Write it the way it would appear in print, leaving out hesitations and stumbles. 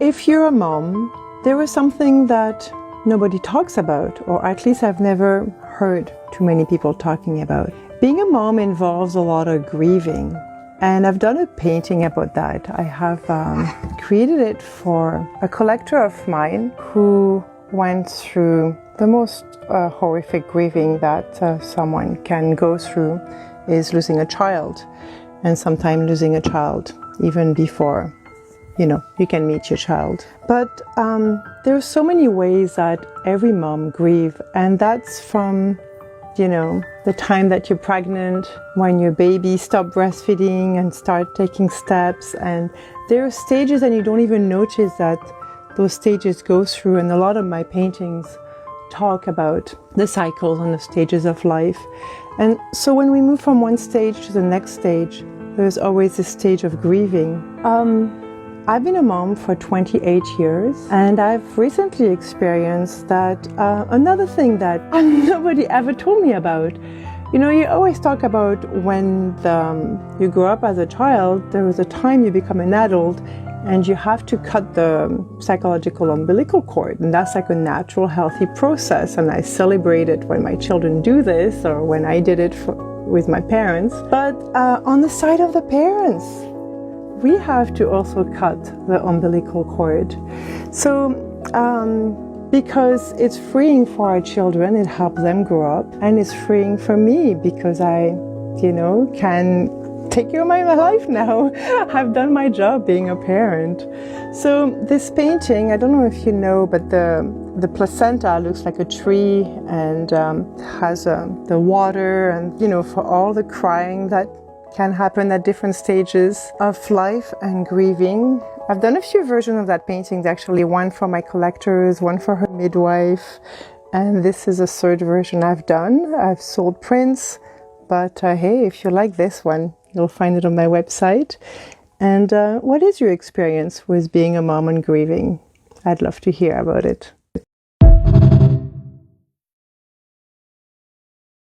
If you're a mom, there is something that nobody talks about, or at least I've never heard too many people talking about. Being a mom involves a lot of grieving, and I've done a painting about that. I have created it for a collector of mine who went through the most horrific grieving that someone can go through, is losing a child, and sometimes losing a child even before you can meet your child. But there are so many ways that every mom grieves, and that's from the time that you're pregnant, when your baby stop breastfeeding and start taking steps, and there are stages and you don't even notice that those stages go through. And a lot of my paintings talk about the cycles and the stages of life. And so when we move from one stage to the next stage, there's always this stage of grieving. I've been a mom for 28 years, and I've recently experienced that another thing that nobody ever told me about. You always talk about when you grow up as a child, there is a time you become an adult and you have to cut the psychological umbilical cord, and that's like a natural, healthy process. And I celebrate it when my children do this, or when I did it with my parents. But on the side of the parents, we have to also cut the umbilical cord. So, because it's freeing for our children, it helps them grow up, and it's freeing for me because I, can take care of my life now. I've done my job being a parent. So this painting, I don't know if you know, but the placenta looks like a tree and has the water, and for all the crying that can happen at different stages of life and grieving. I've done a few versions of that painting, actually, one for my collectors, one for her midwife, and this is a third version I've done. I've sold prints, but hey, if you like this one, you'll find it on my website. And what is your experience with being a mom and grieving? I'd love to hear about it.